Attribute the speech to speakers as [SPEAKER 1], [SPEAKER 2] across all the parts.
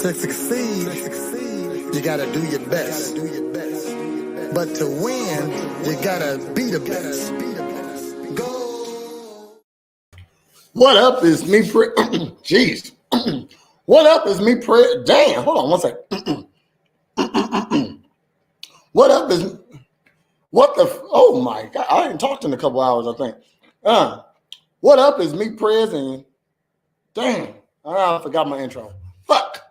[SPEAKER 1] To succeed, you gotta do your best. But to win, you gotta be the best. Go.
[SPEAKER 2] What up is me, jeez. What up is me, damn, hold on one second. What up is, oh my God, I ain't talked in a couple hours, I think. What up is me, and damn, I forgot my intro. Fuck.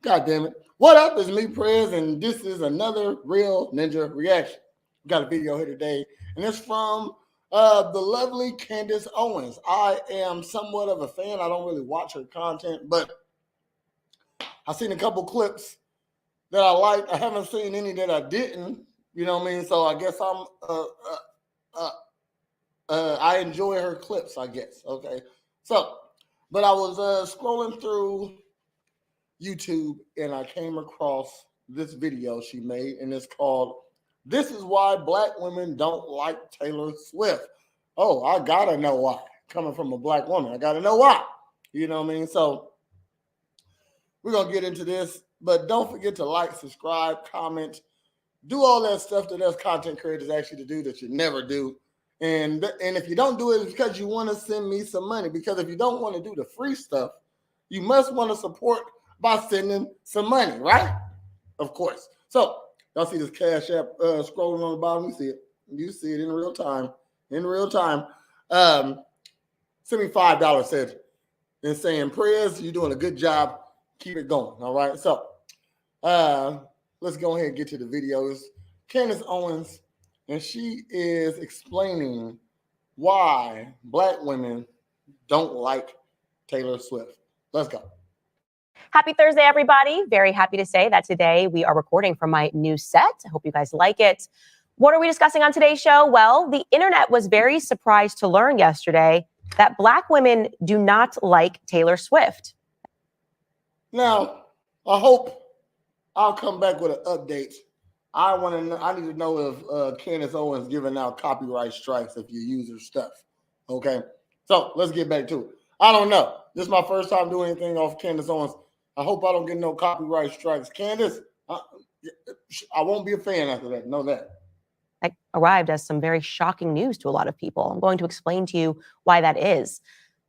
[SPEAKER 2] God damn it. What up is me, and this is another Real Ninja Reaction. We got a video here today, and it's from the lovely Candace Owens. I am somewhat of a fan. I don't really watch her content, but I've seen a couple clips that I liked. I haven't seen any that I didn't, you know what I mean? So I guess I enjoy her clips, I guess, okay? So, but I was scrolling through YouTube and I came across this video she made, and it's called "This is Why Black Women Don't Like Taylor Swift." Oh, I gotta know why. Coming from a black woman, I gotta know why. You know what I mean? So we're gonna get into this, but don't forget to like, subscribe, comment, do all that stuff that us content creators ask you to do that you never do. And if you don't do it, it's because you want to send me some money. Because if you don't want to do the free stuff, you must want to support by sending some money, right? Of course. So y'all see this Cash App scrolling on the bottom. You see it. You see it in real time. In real time. Send me $5, said, and saying, "Prayers, you're doing a good job. Keep it going." All right. So let's go ahead and get to the videos. Candace Owens, and she is explaining why black women don't like Taylor Swift. Let's go.
[SPEAKER 3] Happy Thursday, everybody. Very happy to say that today we are recording from my new set. I hope you guys like it. What are we discussing on today's show? Well, the internet was very surprised to learn yesterday that black women do not like Taylor Swift.
[SPEAKER 2] Now, I hope I'll come back with an update. I need to know if Candace Owens giving out copyright strikes if you use her stuff. Okay, so let's get back to it. I don't know. This is my first time doing anything off Candace Owens. I hope I don't get no copyright strikes. Candace, I won't be a fan after that. Know that.
[SPEAKER 3] That arrived as some very shocking news to a lot of people. I'm going to explain to you why that is.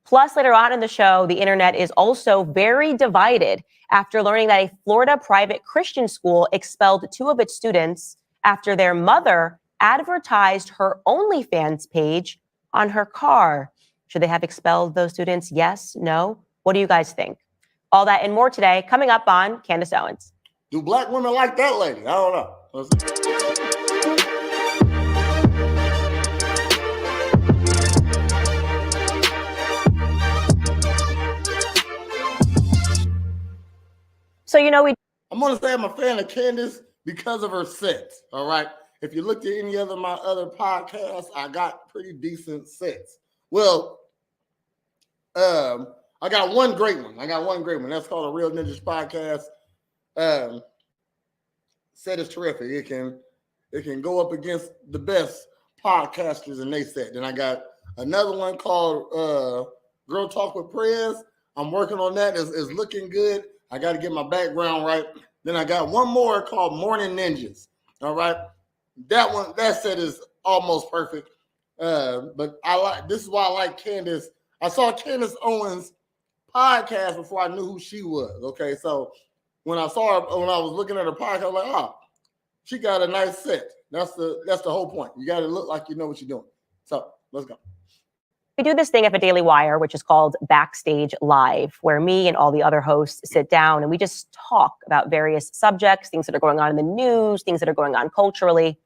[SPEAKER 3] Plus, later on in the show, the internet is also very divided after learning that a Florida private Christian school expelled 2 of its students after their mother advertised her OnlyFans page on her car. Should they have expelled those students? Yes? No? What do you guys think? All that and more today, coming up on Candace Owens.
[SPEAKER 2] Do black women like that lady? I don't know.
[SPEAKER 3] So, you know,
[SPEAKER 2] I'm going to say I'm a fan of Candace because of her sets, all right? If you looked at any of my other podcasts, I got pretty decent sets. Well, I got one great one. That's called a Real Ninjas Podcast. Set is terrific. It can go up against the best podcasters in they set. Then I got another one called Girl Talk with Prayers. I'm working on that. It's looking good. I got to get my background right. Then I got one more called Morning Ninjas. All right. That set is almost perfect. But this is why I like Candace. I saw Candace Owens podcast before I knew who she was. Okay. So when I was looking at her podcast, I was like, oh, she got a nice set. That's the whole point. You got to look like you know what you're doing. So let's go.
[SPEAKER 3] We do this thing at the Daily Wire, which is called Backstage Live, where me and all the other hosts sit down and we just talk about various subjects, things that are going on in the news, things that are going on culturally.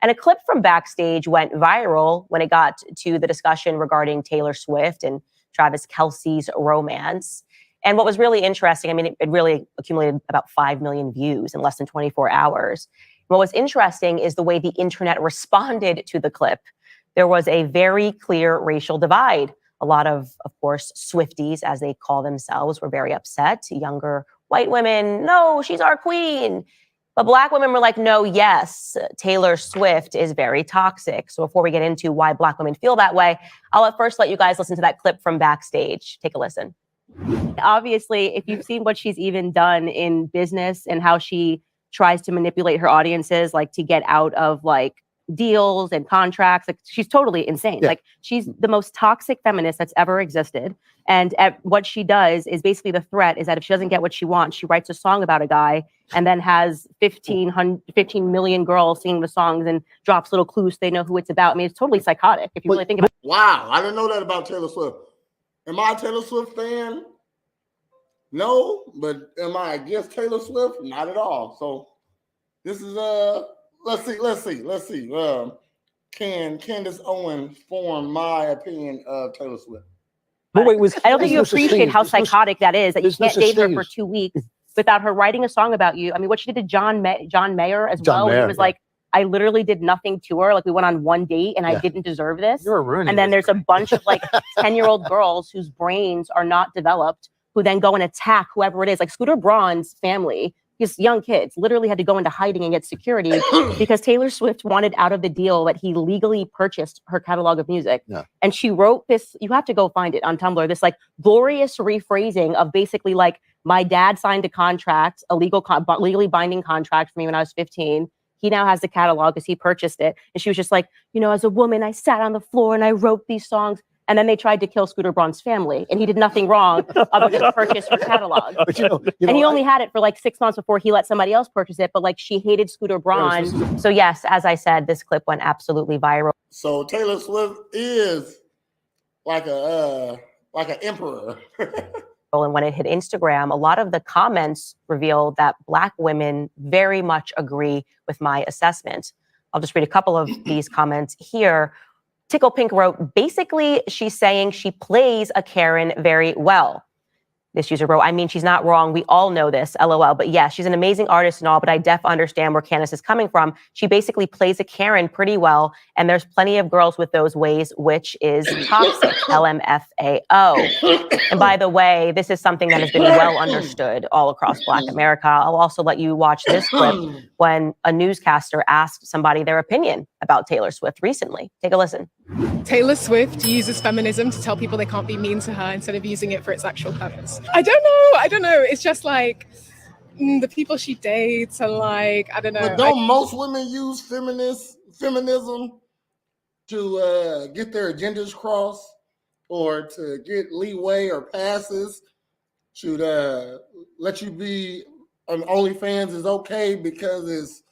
[SPEAKER 3] And a clip from Backstage went viral when it got to the discussion regarding Taylor Swift and Travis Kelce's romance. And what was really interesting, I mean, it really accumulated about 5 million views in less than 24 hours. What was interesting is the way the internet responded to the clip. There was a very clear racial divide. A lot of course, Swifties, as they call themselves, were very upset. Younger white women, no, she's our queen. But black women were like, no, yes, Taylor Swift is very toxic. So before we get into why black women feel that way, I'll first let you guys listen to that clip from Backstage. Take a listen. Obviously, if you've seen what she's even done in business and how she tries to manipulate her audiences, like to get out of like deals and contracts, like she's totally insane.
[SPEAKER 4] Yeah.
[SPEAKER 3] Like she's the most toxic feminist that's ever existed. And what she does is basically the threat is that if she doesn't get what she wants, she writes a song about a guy and then has 15 million girls singing the songs and drops little clues so they know who it's about. I mean, it's totally psychotic if you really think about it.
[SPEAKER 2] Wow, I didn't know that about Taylor Swift. Am I a Taylor Swift fan? No, but am I against Taylor Swift? Not at all. So this is let's see. Can Candace Owens form my opinion of Taylor Swift?
[SPEAKER 4] But wait,
[SPEAKER 3] I don't think you appreciate how psychotic that is, that you can't date her for 2 weeks without her writing a song about you. I mean, what she did to John Mayer as well, he was like, I literally did nothing to her. Like we went on one date and I didn't deserve this.
[SPEAKER 4] You're ruining
[SPEAKER 3] and then there's a bunch of like 10-year-old girls whose brains are not developed who then go and attack whoever it is. Like Scooter Braun's family, his young kids literally had to go into hiding and get security because Taylor Swift wanted out of the deal that he legally purchased her catalog of music. Yeah. And she wrote this, you have to go find it on Tumblr, this like glorious rephrasing of basically like, my dad signed a contract, a legally binding contract for me when I was 15. He now has the catalog because he purchased it. And she was just like, you know, as a woman, I sat on the floor and I wrote these songs. And then they tried to kill Scooter Braun's family, and he did nothing wrong other than purchase her catalog. But and he only had it for like 6 months before he let somebody else purchase it. But like she hated Scooter Braun. So yes, as I said, this clip went absolutely viral.
[SPEAKER 2] So Taylor Swift is like an emperor.
[SPEAKER 3] And when it hit Instagram, a lot of the comments revealed that Black women very much agree with my assessment. I'll just read a couple of these comments here. Tickle Pink wrote, basically, she's saying she plays a Karen very well. This user wrote, I mean, she's not wrong. We all know this, LOL. But yes, she's an amazing artist and all, but I definitely understand where Candace is coming from. She basically plays a Karen pretty well. And there's plenty of girls with those ways, which is toxic, LMFAO. And by the way, this is something that has been well understood all across Black America. I'll also let you watch this clip when a newscaster asked somebody their opinion about Taylor Swift recently. Take a listen.
[SPEAKER 5] Taylor Swift uses feminism to tell people they can't be mean to her instead of using it for its actual purpose. I don't know. It's just like the people she dates are like, I don't know.
[SPEAKER 2] But don't most women use feminism to get their agendas crossed or to get leeway or passes? Should let you be on OnlyFans is okay because it's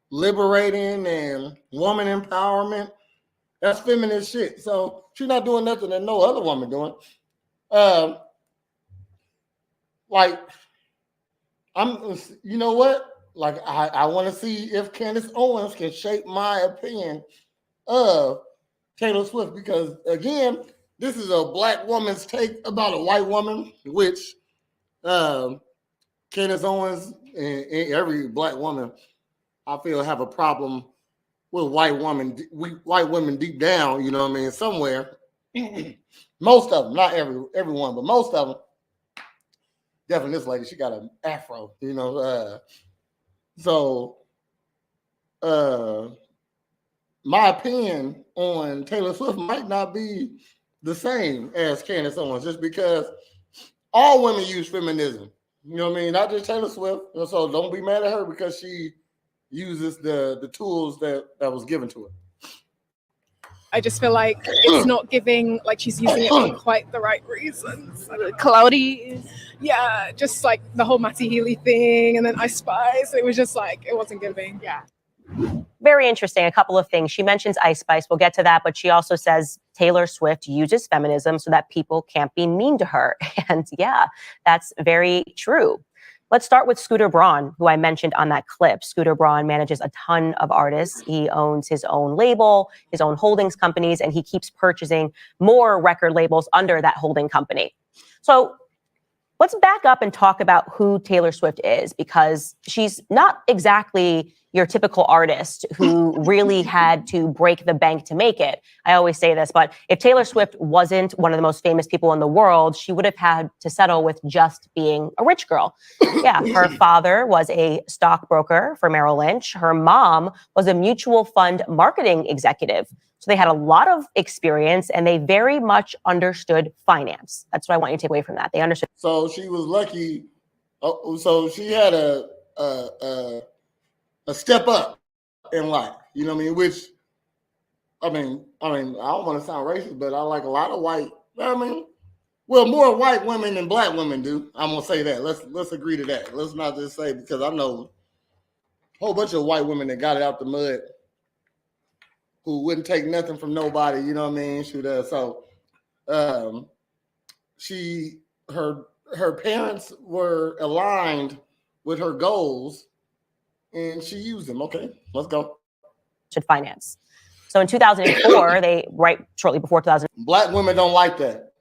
[SPEAKER 2] liberating and woman empowerment. That's feminist shit. So she's not doing nothing that no other woman doing. Like, you know what? Like, I want to see if Candace Owens can shape my opinion of Taylor Swift because, again, this is a Black woman's take about a white woman, which Candace Owens and every Black woman, I feel, have a problem with white women deep down, you know what I mean, somewhere. Most of them, not everyone, but most of them. Definitely this lady, she got an afro, you know. My opinion on Taylor Swift might not be the same as Candace Owens, just because all women use feminism. You know what I mean? Not just Taylor Swift. So don't be mad at her because she uses the tools that was given to her.
[SPEAKER 5] I just feel like it's not giving, like she's using it for quite the right reasons.
[SPEAKER 6] Cloudy.
[SPEAKER 5] Yeah, just like the whole Matty Healy thing and then I Spice. It was just like, it wasn't giving.
[SPEAKER 6] Yeah.
[SPEAKER 3] Very interesting. A couple of things. She mentions Ice Spice. We'll get to that. But she also says Taylor Swift uses feminism so that people can't be mean to her. And yeah, that's very true. Let's start with Scooter Braun, who I mentioned on that clip. Scooter Braun manages a ton of artists. He owns his own label, his own holdings companies, and he keeps purchasing more record labels under that holding company. So let's back up and talk about who Taylor Swift is, because she's not exactly your typical artist who really had to break the bank to make it. I always say this, but if Taylor Swift wasn't one of the most famous people in the world, she would have had to settle with just being a rich girl. Yeah, her father was a stockbroker for Merrill Lynch. Her mom was a mutual fund marketing executive. So they had a lot of experience and they very much understood finance. That's what I want you to take away from that. They understood.
[SPEAKER 2] So she was lucky. So she had a step up in life, you know what I mean? Which, I don't want to sound racist, but I like a lot of white. Well, more white women than black women do. I'm gonna say that. Let's agree to that. Let's not just say, because I know a whole bunch of white women that got it out the mud, who wouldn't take nothing from nobody. You know what I mean? So, her parents were aligned with her goals, and she used them. Okay, let's go.
[SPEAKER 3] Finance. So in 2004, right shortly before 2000.
[SPEAKER 2] Black women don't like that.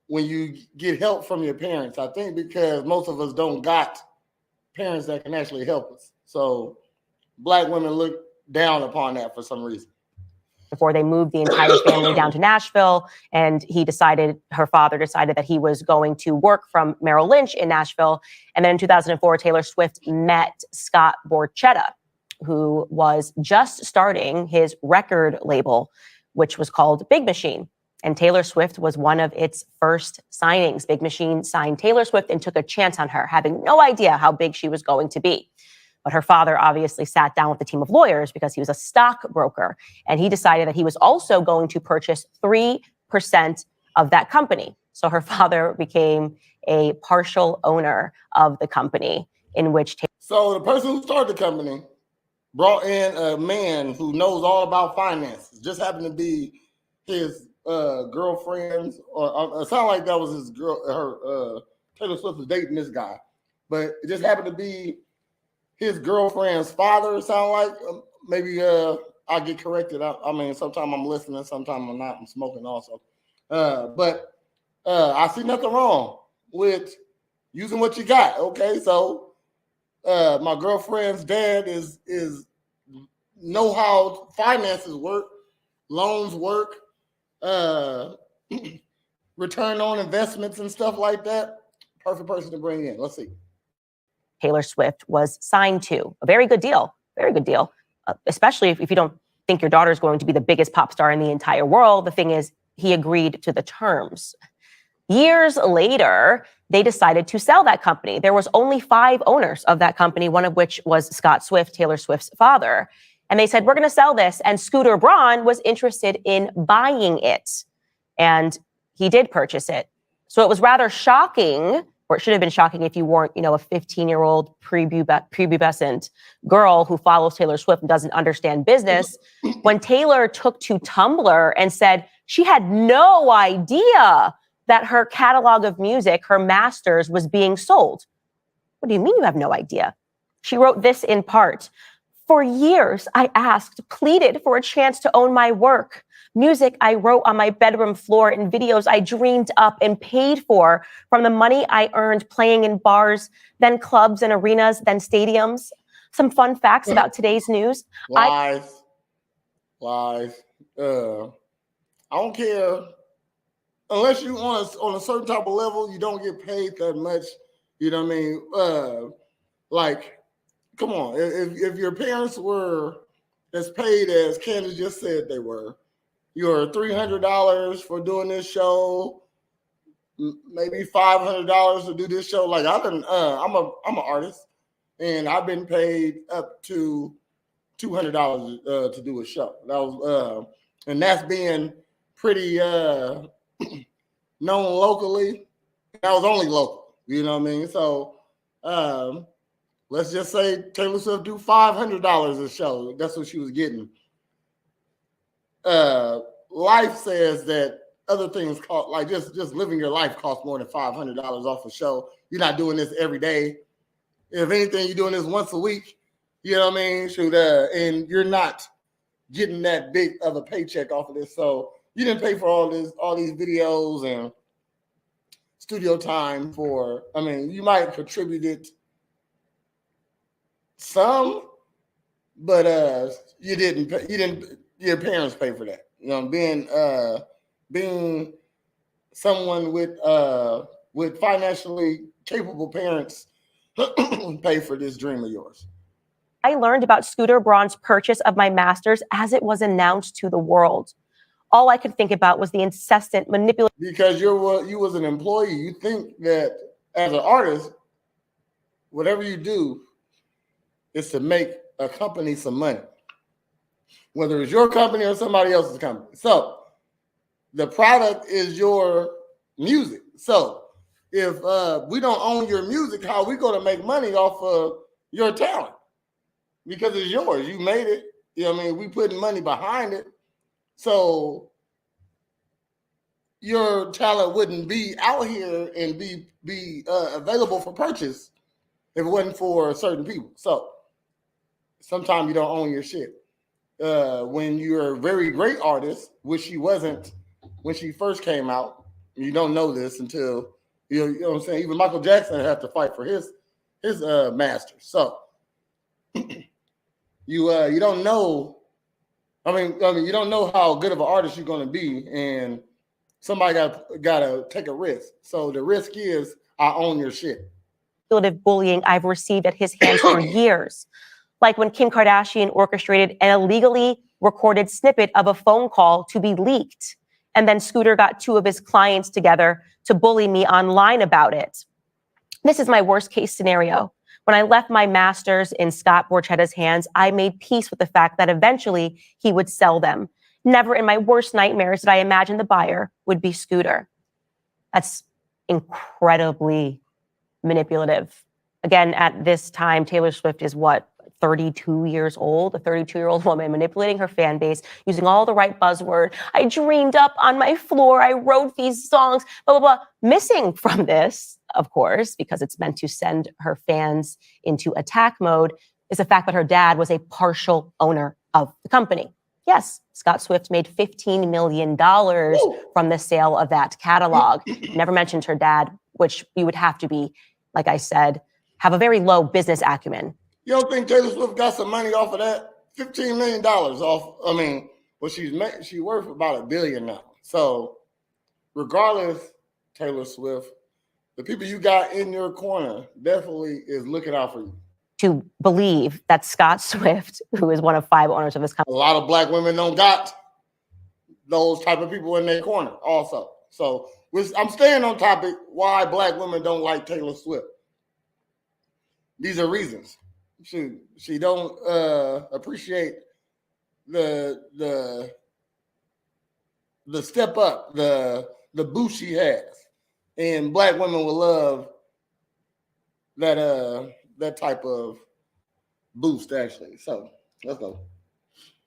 [SPEAKER 2] When you get help from your parents, I think because most of us don't got parents that can actually help us. So black women look down upon that for some reason.
[SPEAKER 3] Before they moved the entire family down to Nashville, and her father decided that he was going to work from Merrill Lynch in Nashville. And then in 2004, Taylor Swift met Scott Borchetta, who was just starting his record label, which was called Big Machine. And Taylor Swift was one of its first signings. Big Machine signed Taylor Swift and took a chance on her, having no idea how big she was going to be. But her father obviously sat down with a team of lawyers because he was a stockbroker. And he decided that he was also going to purchase 3% of that company. So her father became a partial owner of the company, in which...
[SPEAKER 2] So the person who started the company brought in a man who knows all about finances. Just happened to be his girlfriend's, or it sounded like that was his girl. Taylor Swift was dating this guy, but it just happened to be his girlfriend's father. It sounded like. Maybe I'll get corrected. Sometimes I'm listening, sometimes I'm not. I'm smoking also. But I see nothing wrong with using what you got. Okay, so my girlfriend's dad is know how finances work, loans work, return on investments and stuff like that. Perfect person to bring in. Let's see.
[SPEAKER 3] Taylor Swift was signed to. A very good deal. Very good deal. Especially if you don't think your daughter is going to be the biggest pop star in the entire world. The thing is, he agreed to the terms. Years later, they decided to sell that company. There was only 5 owners of that company, one of which was Scott Swift, Taylor Swift's father. And they said, we're going to sell this. And Scooter Braun was interested in buying it. And he did purchase it. So it was rather shocking, or it should have been shocking if you weren't, a 15-year-old prepubescent girl who follows Taylor Swift and doesn't understand business, when Taylor took to Tumblr and said she had no idea that her catalog of music, her masters, was being sold. What do you mean you have no idea? She wrote this in part. For years, I asked, pleaded for a chance to own my work. Music I wrote on my bedroom floor and videos I dreamed up and paid for from the money I earned playing in bars, then clubs and arenas, then stadiums. Some fun facts about today's news.
[SPEAKER 2] Lies. I don't care. Unless you on a certain type of level, you don't get paid that much. You know what I mean? Come on. If your parents were as paid as Candace just said they were, you're $300 for doing this show, maybe $500 to do this show. I'm an artist, and I've been paid up to $200 to do a show. That was and that's being pretty known locally. That was only local. You know what I mean? So let's just say Taylor Swift do $500 a show. That's what she was getting. Life says that other things cost, just living your life costs more than $500 off a show. You're not doing this every day. If anything, you're doing this once a week. You know what I mean? And you're not getting that big of a paycheck off of this. So you didn't pay for all these videos and studio time for. You might have contributed some, but you didn't. Your parents pay for that. You know, being someone with financially capable parents pay for this dream of yours.
[SPEAKER 3] I learned about Scooter Braun's purchase of my master's as it was announced to the world. All I could think about was the incessant manipulation.
[SPEAKER 2] Because you was an employee, you think that as an artist, whatever you do is to make a company some money, whether it's your company or somebody else's company. So the product is your music. So if we don't own your music, how are we going to make money off of your talent? Because it's yours. You made it. You know what I mean? We putting money behind it. So your talent wouldn't be out here and be available for purchase if it wasn't for certain people. So sometimes you don't own your shit. When you're a very great artist, which she wasn't when she first came out, you don't know this until you know what I'm saying. Even Michael Jackson had to fight for his master. So you don't know. I mean, you don't know how good of an artist you're going to be, and somebody got to take a risk. So the risk is I own your shit.
[SPEAKER 3] Bullying I've received at his hands for years. Like when Kim Kardashian orchestrated an illegally recorded snippet of a phone call to be leaked. And then Scooter got two of his clients together to bully me online about it. This is my worst case scenario. When I left my masters in Scott Borchetta's hands, I made peace with the fact that eventually he would sell them. Never in my worst nightmares did I imagine the buyer would be Scooter. That's incredibly manipulative. Again, at this time, Taylor Swift is what, 32 years old, a 32-year-old woman manipulating her fan base, using all the right buzzword. I dreamed up on my floor. I wrote these songs, blah, blah, blah. Missing from this, of course, because it's meant to send her fans into attack mode, is the fact that her dad was a partial owner of the company. Yes, Scott Swift made $15 million from the sale of that catalog. Never mentioned her dad, which you would have to be, like I said, have a very low business acumen.
[SPEAKER 2] You don't think Taylor Swift got some money off of that? $15 million off. I mean, well, she worth about $1 billion now. So regardless, Taylor Swift, the people you got in your corner definitely is looking out for you.
[SPEAKER 3] To believe that Scott Swift, who is one of 5 owners of this company.
[SPEAKER 2] A lot of black women don't got those type of people in their corner also. So I'm staying on topic why black women don't like Taylor Swift. These are reasons. She don't appreciate the step up, the boost she has. And black women will love that type of boost, actually. So let's go.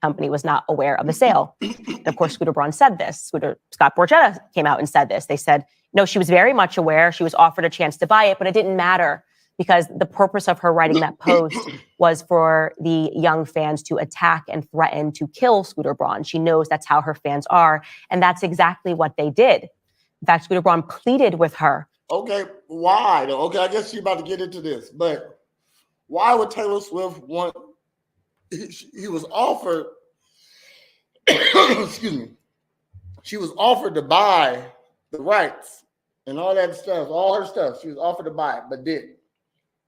[SPEAKER 3] Company was not aware of the sale. And of course, Scooter Braun said this. Scott Borchetta came out and said this. They said, no, she was very much aware. She was offered a chance to buy it, but it didn't matter because the purpose of her writing that post was for the young fans to attack and threaten to kill Scooter Braun. She knows that's how her fans are. And that's exactly what they did. In fact, Scooter Braun pleaded with her.
[SPEAKER 2] Okay, why? Okay, I guess she's about to get into this, but why would Taylor Swift want? He was offered. Excuse me. She was offered to buy the rights and all that stuff, all her stuff. She was offered to buy it, but didn't.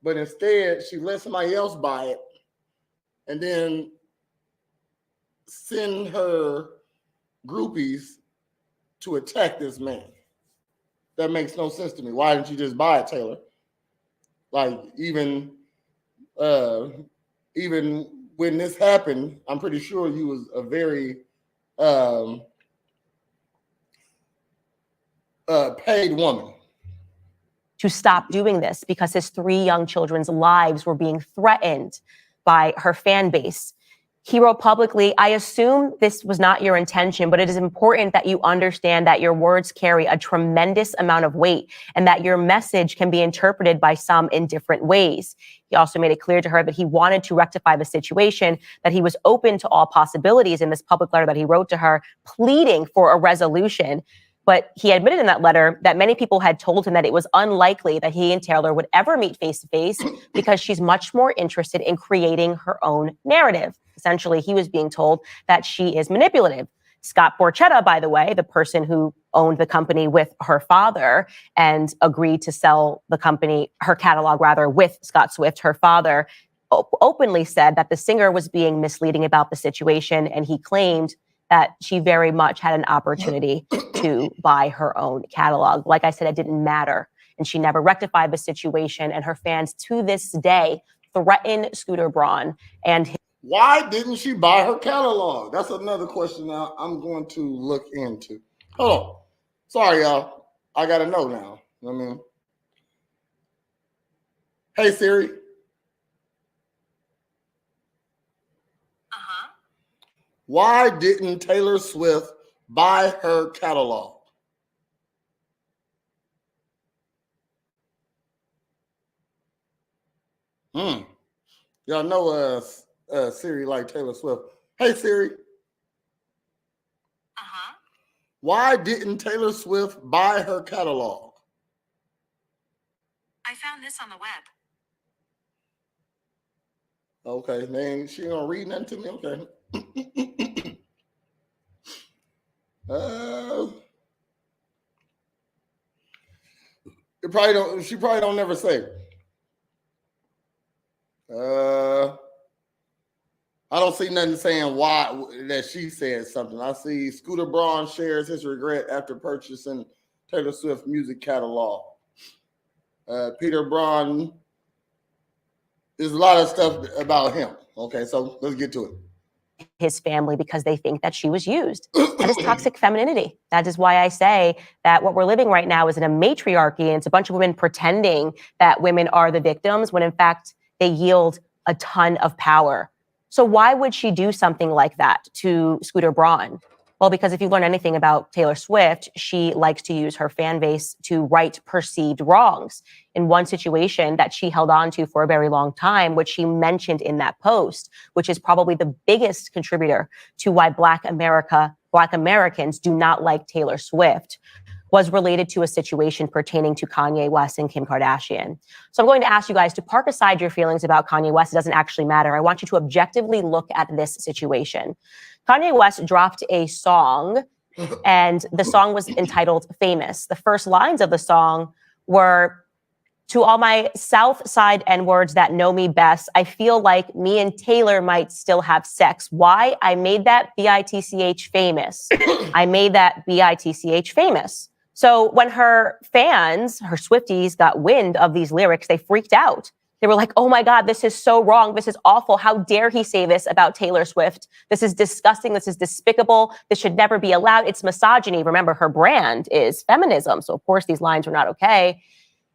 [SPEAKER 2] But instead, she let somebody else buy it, and then send her groupies to attack this man. That makes no sense to me. Why didn't you just buy it, Taylor? Like, even when this happened, I'm pretty sure you was a very paid woman.
[SPEAKER 3] To stop doing this because his 3 young children's lives were being threatened by her fan base. He wrote publicly, I assume this was not your intention, but it is important that you understand that your words carry a tremendous amount of weight and that your message can be interpreted by some in different ways. He also made it clear to her that he wanted to rectify the situation, that he was open to all possibilities in this public letter that he wrote to her, pleading for a resolution. But he admitted in that letter that many people had told him that it was unlikely that he and Taylor would ever meet face to face because she's much more interested in creating her own narrative. Essentially, he was being told that she is manipulative. Scott Borchetta, by the way, the person who owned the company with her father and agreed to sell the company, her catalog rather, with Scott Swift, her father, openly said that the singer was being misleading about the situation, and he claimed that she very much had an opportunity to buy her own catalog. Like I said, it didn't matter, and she never rectified the situation, and her fans to this day threaten Scooter Braun and
[SPEAKER 2] why didn't she buy her catalog? That's another question now I'm going to look into. Hold on. Sorry, y'all. I got to know now. I mean, hey, Siri. Why didn't Taylor Swift buy her catalog? Y'all know Siri like Taylor Swift. Hey, Siri. Why didn't Taylor Swift buy her catalog?
[SPEAKER 4] I found this on the web.
[SPEAKER 2] Okay, man, she ain't gonna read nothing to me. Okay. She probably don't never say. I don't see nothing saying why that she said something. I see Scooter Braun shares his regret after purchasing Taylor Swift music catalog. Peter Braun, there's a lot of stuff about him. Okay, so let's get to it.
[SPEAKER 3] His family because they think that she was used. That is toxic femininity. That is why I say that what we're living right now is in a matriarchy, and it's a bunch of women pretending that women are the victims when in fact they yield a ton of power. So why would she do something like that to Scooter Braun? Well, because if you learn anything about Taylor Swift, she likes to use her fan base to right perceived wrongs. In one situation that she held on to for a very long time, which she mentioned in that post, which is probably the biggest contributor to why Black Americans do not like Taylor Swift, was related to a situation pertaining to Kanye West and Kim Kardashian. So I'm going to ask you guys to park aside your feelings about Kanye West. It doesn't actually matter. I want you to objectively look at this situation. Kanye West dropped a song, and the song was entitled Famous. The first lines of the song were, "To all my South Side N-words that know me best, I feel like me and Taylor might still have sex. Why? I made that B-I-T-C-H famous. I made that B-I-T-C-H famous." So when her fans, her Swifties, got wind of these lyrics, they freaked out. They were like, oh my God, this is so wrong. This is awful. How dare he say this about Taylor Swift? This is disgusting. This is despicable. This should never be allowed. It's misogyny. Remember, her brand is feminism. So of course these lines were not okay.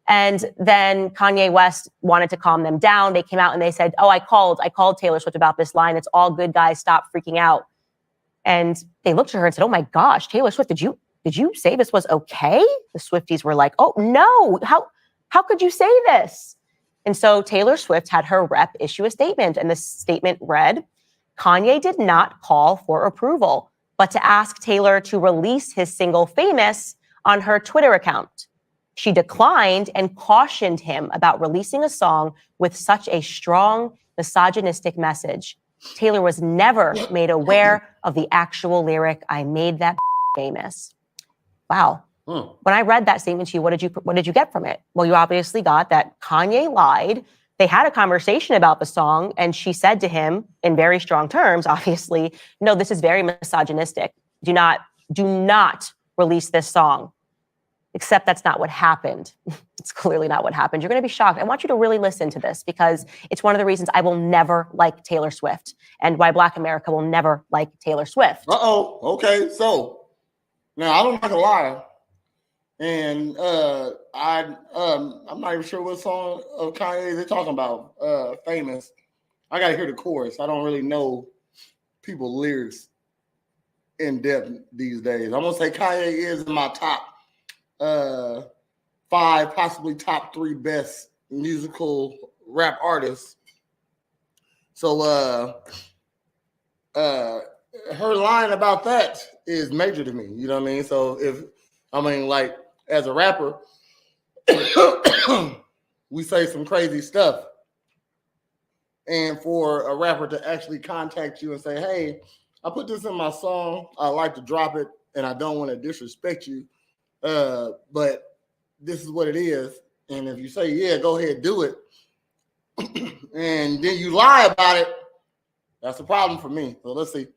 [SPEAKER 3] And then Kanye West wanted to calm them down. They came out and they said, oh, I called Taylor Swift about this line. It's all good, guys. Stop freaking out. And they looked at her and said, oh my gosh, Taylor Swift, did you say this was okay? The Swifties were like, oh no, how could you say this? And so Taylor Swift had her rep issue a statement, and the statement read, Kanye did not call for approval, but to ask Taylor to release his single Famous on her Twitter account. She declined and cautioned him about releasing a song with such a strong misogynistic message. Taylor was never made aware of the actual lyric, I made that famous. Wow. When I read that statement to you, what did you get from it? Well, you obviously got that Kanye lied. They had a conversation about the song, and she said to him in very strong terms, obviously, no, this is very misogynistic. Do not release this song. Except that's not what happened. It's clearly not what happened. You're going to be shocked. I want you to really listen to this because it's one of the reasons I will never like Taylor Swift and why Black America will never like Taylor Swift.
[SPEAKER 2] Okay. So now I don't like a lie. And I'm not even sure what song of Kanye they're talking about. Famous. I got to hear the chorus. I don't really know people's lyrics in depth these days. I'm going to say Kanye is in my top 5, possibly top 3 best musical rap artists. So her line about that is major to me. You know what I mean? So if I mean, like, as a rapper, we say some crazy stuff. And for a rapper to actually contact you and say, hey, I put this in my song, I like to drop it, and I don't want to disrespect you, but this is what it is. And if you say, yeah, go ahead, do it, and then you lie about it, that's a problem for me. So let's see.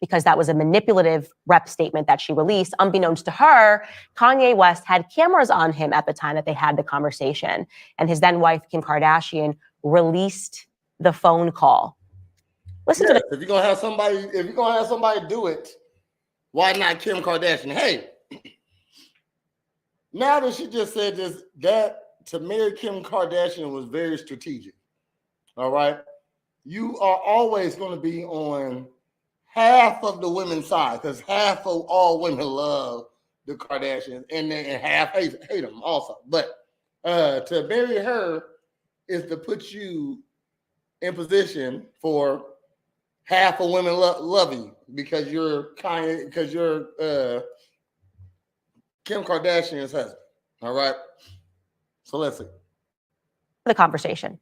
[SPEAKER 3] Because that was a manipulative rep statement that she released. Unbeknownst to her, Kanye West had cameras on him at the time that they had the conversation. And his then wife, Kim Kardashian, released the phone call. Listen to this.
[SPEAKER 2] If you're gonna have somebody do it, why not Kim Kardashian? Hey, now that she just said this, that to marry Kim Kardashian was very strategic. All right. You are always going to be on half of the women's side, because half of all women love the Kardashians, and half hate them also. But to marry her is to put you in position for half of women love you because you're Kim Kardashian's husband. All right. So let's see
[SPEAKER 3] the conversation.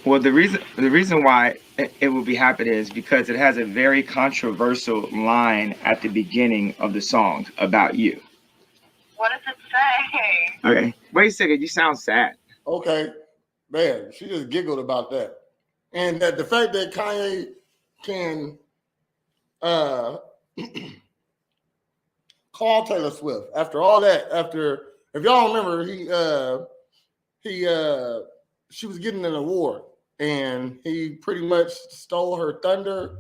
[SPEAKER 4] Well, the reason why it will be happening is because it has a very controversial line at the beginning of the song about you.
[SPEAKER 6] What does it say?
[SPEAKER 4] Okay, wait a second. You sound sad.
[SPEAKER 2] Okay, man, she just giggled about that, and that the fact that Kanye can call Taylor Swift after all that. After, if y'all remember, she was getting an award, and he pretty much stole her thunder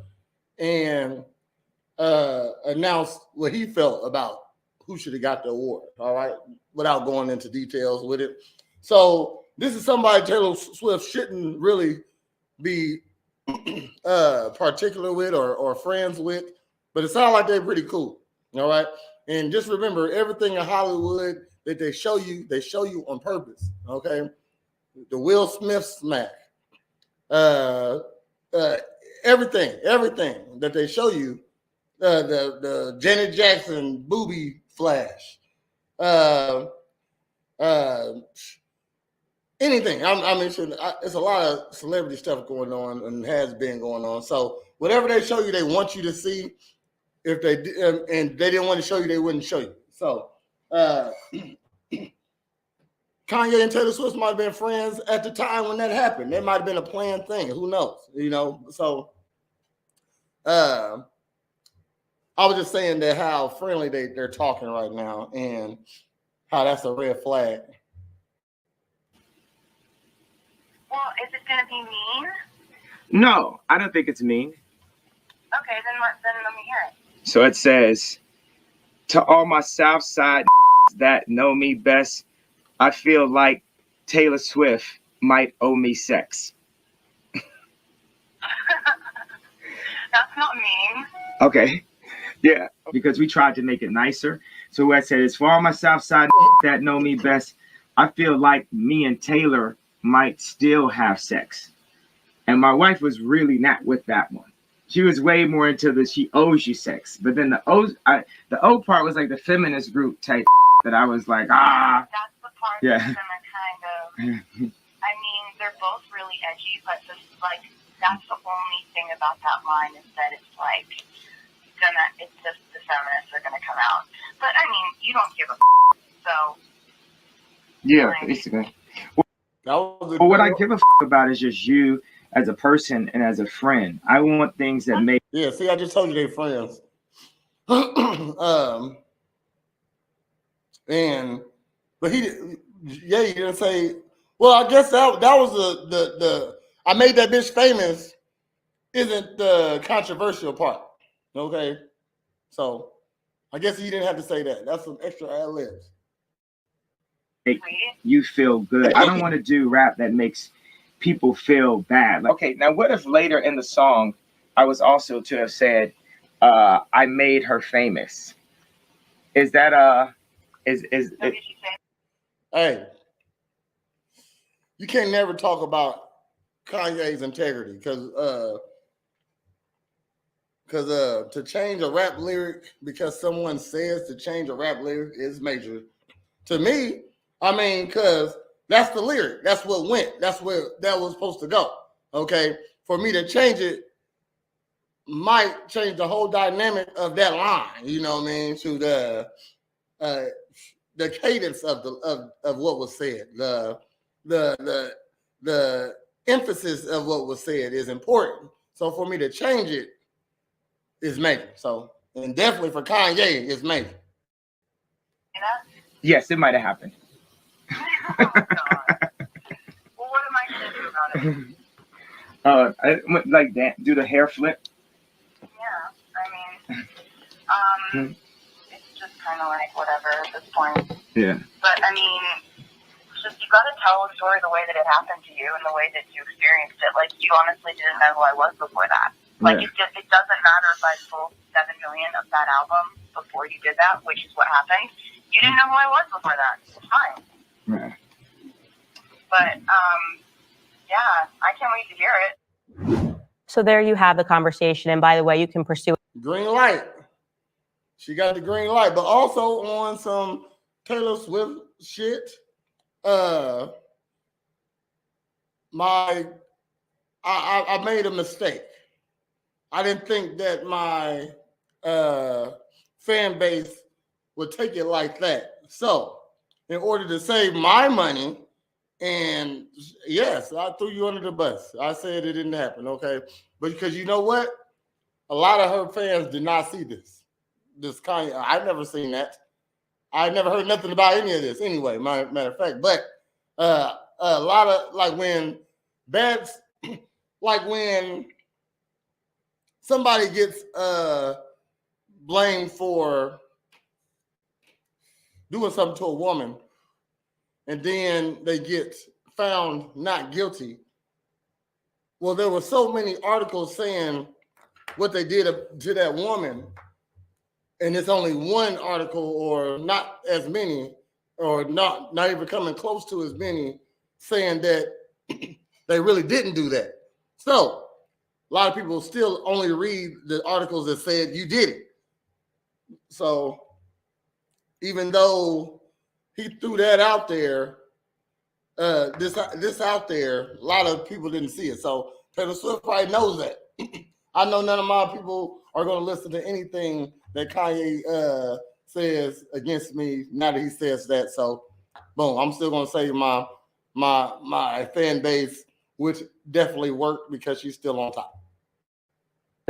[SPEAKER 2] and announced what he felt about who should have got the award, all right, without going into details with it. So this is somebody Taylor Swift shouldn't really be particular with or friends with, but it sounds like they're pretty cool, all right? And just remember, everything in Hollywood that they show you on purpose, okay? The Will Smith smack, everything that they show you, the Janet Jackson booby flash, anything. I mentioned it's a lot of celebrity stuff going on and has been going on. So whatever they show you, they want you to see. If they and they didn't want to show you, they wouldn't show you. So Kanye and Taylor Swift might have been friends at the time when that happened. That might have been a planned thing. Who knows? You know. So I was just saying that how friendly they're talking right now and how that's a red flag.
[SPEAKER 6] Well, is it going to be mean?
[SPEAKER 4] No, I don't think it's mean.
[SPEAKER 6] Okay, then let me hear it.
[SPEAKER 4] So it says, to all my South Side that know me best, I feel like Taylor Swift might owe me sex.
[SPEAKER 6] That's not mean.
[SPEAKER 4] Okay. Yeah, because we tried to make it nicer. So what I said is, for all my South Side that know me best, I feel like me and Taylor might still have sex. And my wife was really not with that one. She was way more into the she owes you sex. But then the O part was like the feminist group type that I was like,
[SPEAKER 6] That's the part
[SPEAKER 4] yeah.
[SPEAKER 6] that's kind of, I mean, they're both really edgy, but just like, that's the only thing about that line is that it's like, it's just the feminists are gonna come out. But I mean, you don't give a so.
[SPEAKER 4] Yeah, basically. Well, what I give a about is just you as a person and as a friend. I want things that make.
[SPEAKER 2] Yeah, see, I just told you they're friends. But he didn't say. Well, I guess that was the I made that bitch famous isn't the controversial part. Okay, so I guess he didn't have to say that. That's some extra ad libs.
[SPEAKER 4] Make you feel good. I don't want to do rap that makes people feel bad. Like, okay, now what if later in the song I was also to have said I made her famous? Is that
[SPEAKER 2] Hey, you can't never talk about Kanye's integrity because Because to change a rap lyric because someone says to change a rap lyric is major. To me, I mean, because that's the lyric. That's what went. That's where that was supposed to go. Okay? For me to change it might change the whole dynamic of that line, you know what I mean, to the cadence of what was said. The emphasis of what was said is important. So for me to change it is major. So, and definitely for Kanye, it's major.
[SPEAKER 6] You know?
[SPEAKER 4] Yes, it might have happened.
[SPEAKER 6] Oh, God. Well, what am I going to do about it?
[SPEAKER 4] Like that, do the hair flip.
[SPEAKER 6] Yeah, I mean, it's just kind of like whatever at this point.
[SPEAKER 4] Yeah.
[SPEAKER 6] But I mean, just you got to tell a story the way that it happened to you and the way that you experienced it. Like, you honestly didn't know who I was before that. Like, it doesn't matter if I sold 7 million of that album before you did that, which is what happened. You didn't know who I was before that. It's fine.
[SPEAKER 4] Yeah.
[SPEAKER 6] But yeah, I can't wait to hear it.
[SPEAKER 3] So there you have the conversation. And by the way, you can pursue
[SPEAKER 2] Green light. She got the green light, but also on some Taylor Swift shit. I made a mistake. I didn't think that my fan base would take it like that. So, in order to save my money, and yes, I threw you under the bus. I said it didn't happen, okay? But because you know what? A lot of her fans did not see this. This Kanye, I've never seen that. I never heard nothing about any of this anyway, matter of fact. But a lot of, like when somebody gets blamed for doing something to a woman and then they get found not guilty. Well, there were so many articles saying what they did to that woman, and it's only one article or not as many, or not even coming close to as many, saying that they really didn't do that. So a lot of people still only read the articles that said you did it. So even though he threw that out there, this out there, a lot of people didn't see it. So Taylor Swift probably knows that. I know none of my people are going to listen to anything that Kanye says against me now that he says that. So, boom, I'm still going to say my fan base, which definitely worked because she's still on top.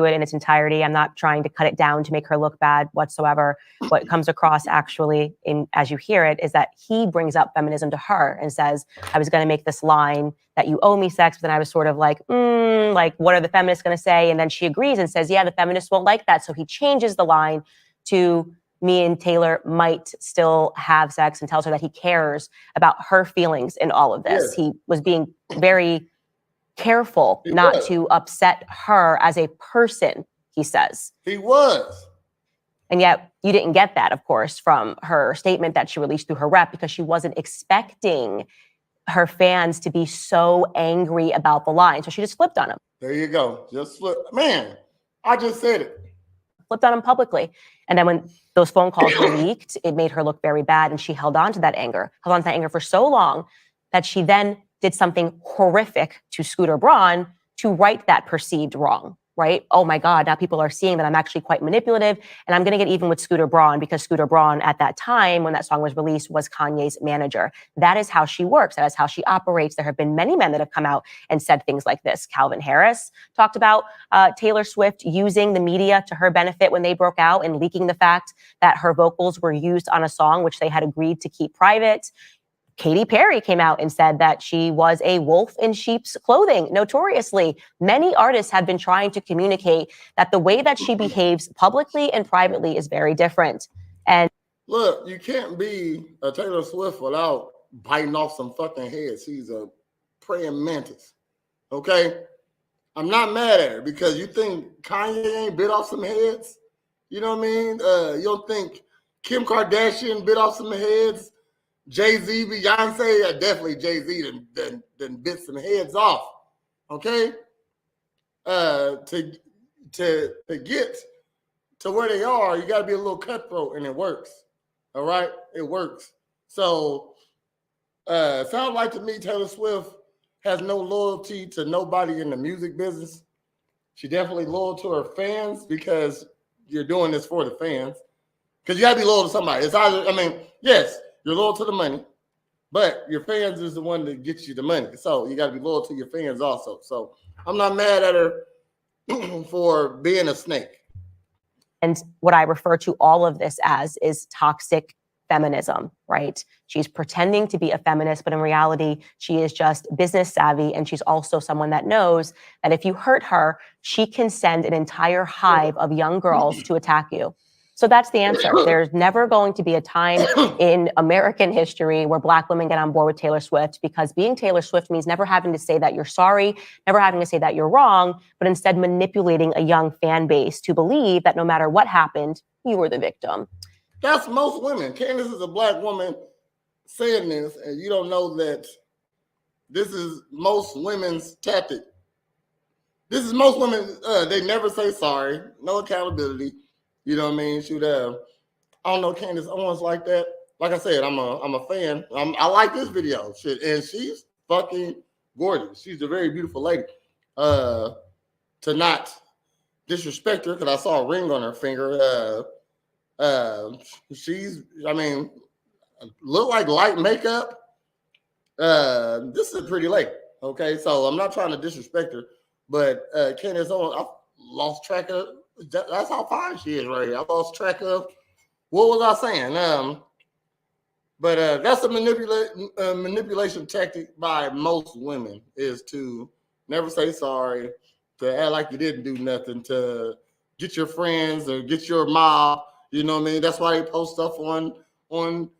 [SPEAKER 3] it in its entirety. I'm not trying to cut it down to make her look bad whatsoever. What comes across actually, as you hear it, is that he brings up feminism to her and says, I was going to make this line that you owe me sex, but then I was sort of like, what are the feminists going to say? And then she agrees and says, yeah, the feminists won't like that. So he changes the line to me and Taylor might still have sex, and tells her that he cares about her feelings in all of this. Yeah. He was being very careful not to upset her as a person, he says.
[SPEAKER 2] He was.
[SPEAKER 3] And yet you didn't get that, of course, from her statement that she released through her rep, because she wasn't expecting her fans to be so angry about the line. So she just flipped on him.
[SPEAKER 2] There you go. Just flip. Man, I just said it.
[SPEAKER 3] Flipped on him publicly. And then when those phone calls were leaked, it made her look very bad. And she held on to that anger for so long that she then did something horrific to Scooter Braun to right that perceived wrong, right? Oh my God, now people are seeing that I'm actually quite manipulative, and I'm going to get even with Scooter Braun, because Scooter Braun at that time, when that song was released, was Kanye's manager. That is how she works. That is how she operates. There have been many men that have come out and said things like this. Calvin Harris talked about Taylor Swift using the media to her benefit when they broke out and leaking the fact that her vocals were used on a song which they had agreed to keep private. Katy Perry came out and said that she was a wolf in sheep's clothing. Notoriously, many artists have been trying to communicate that the way that she behaves publicly and privately is very different. And
[SPEAKER 2] look, you can't be a Taylor Swift without biting off some fucking heads. She's a praying mantis. Okay? I'm not mad at her, because you think Kanye ain't bit off some heads? You know what I mean? You don't think Kim Kardashian bit off some heads? Jay-Z, Beyonce, definitely Jay-Z done bit some heads off, okay? To to get to where they are, you got to be a little cutthroat, and it works. All right, it works. So, sounds like to me Taylor Swift has no loyalty to nobody in the music business. She definitely loyal to her fans because you're doing this for the fans. Because you got to be loyal to somebody. It's either, I mean, yes, you're loyal to the money, but your fans is the one that gets you the money. So you got to be loyal to your fans also. So I'm not mad at her for being a snake.
[SPEAKER 3] And what I refer to all of this as is toxic feminism, right? She's pretending to be a feminist, but in reality, she is just business savvy. And she's also someone that knows that if you hurt her, she can send an entire hive of young girls to attack you. So that's the answer. There's never going to be a time in American history where Black women get on board with Taylor Swift, because being Taylor Swift means never having to say that you're sorry, never having to say that you're wrong, but instead manipulating a young fan base to believe that no matter what happened, you were the victim.
[SPEAKER 2] That's most women. Candace is a Black woman saying this, and you don't know that this is most women's tactic. This is most women. They never say sorry, no accountability. You know what I mean? Shoot, I don't know Candace Owens like that. Like I said, I'm a fan. I like this video. Shit, and she's fucking gorgeous. She's a very beautiful lady. To not disrespect her, because I saw a ring on her finger. She's, I mean, look like light makeup. This is a pretty lady. Okay, so I'm not trying to disrespect her, but Candace Owens, I lost track of. That's how fine she is right here. I lost track of what was I saying. But that's a manipulation tactic by most women, is to never say sorry, to act like you didn't do nothing, to get your friends or get your mob. You know what I mean? That's why they post stuff on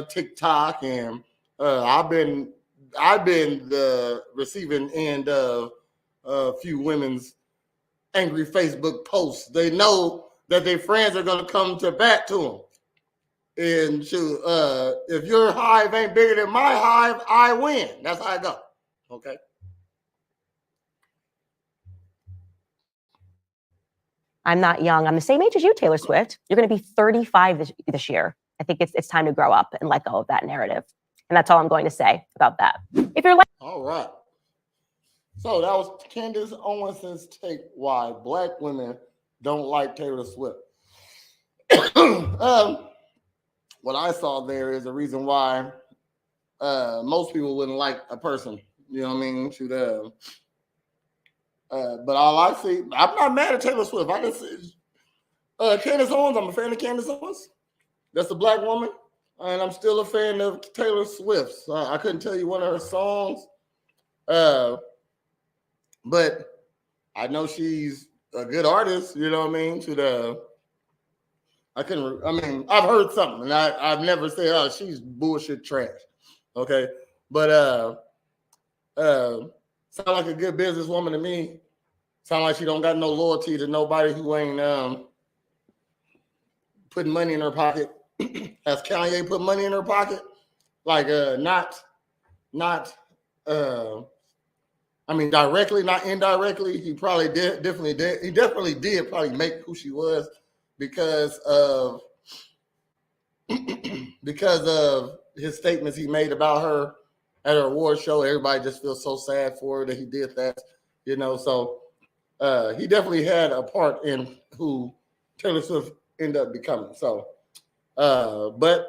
[SPEAKER 2] TikTok, and I've been the receiving end of a few women's angry Facebook posts. They know that their friends are going to come to bat to them. And if your hive ain't bigger than my hive, I win. That's how I go. Okay.
[SPEAKER 3] I'm not young. I'm the same age as you, Taylor Swift. You're going to be 35 this year. I think it's time to grow up and let go of that narrative. And that's all I'm going to say about that. If you're like,
[SPEAKER 2] all right. So that was Candace Owens' take why Black women don't like Taylor Swift. What I saw there is a reason why most people wouldn't like a person. You know what I mean? But all I see, I'm not mad at Taylor Swift. I just Candace Owens. I'm a fan of Candace Owens. That's a Black woman, and I'm still a fan of Taylor Swift. So I couldn't tell you one of her songs. But I know she's a good artist, you know what I mean? I've heard something, and I've never said, oh, she's bullshit trash. Okay. But sound like a good businesswoman to me. Sound like she don't got no loyalty to nobody who ain't putting money in her pocket. Has Kanye put money in her pocket? Like directly, not indirectly. He probably definitely did. He definitely did probably make who she was because of his statements he made about her at her award show. Everybody just feels so sad for her that he did that, you know. So he definitely had a part in who Taylor Swift ended up becoming. So, but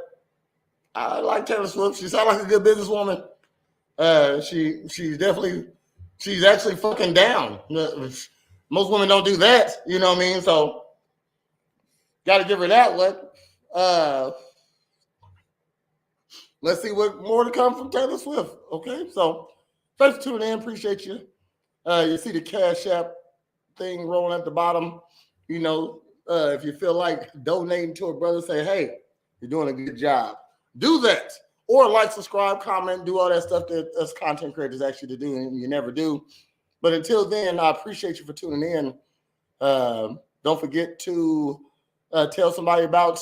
[SPEAKER 2] I like Taylor Swift. She sounds like a good businesswoman. She's actually fucking down. Most women don't do that, you know what I mean? So, got to give her that look. Let's see what more to come from Taylor Swift. Okay, so thanks for tuning in. Appreciate you. You see the Cash App thing rolling at the bottom. You know, if you feel like donating to a brother, say, hey, you're doing a good job. Do that. Or like, subscribe, comment, do all that stuff that us content creators actually to do, and you never do. But until then, I appreciate you for tuning in. Don't forget to tell somebody about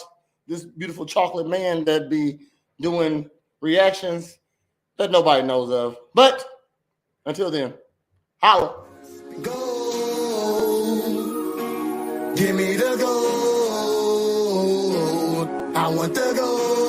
[SPEAKER 2] this beautiful chocolate man that be doing reactions that nobody knows of. But until then, holla.
[SPEAKER 1] Go. Give me the gold. I want the gold.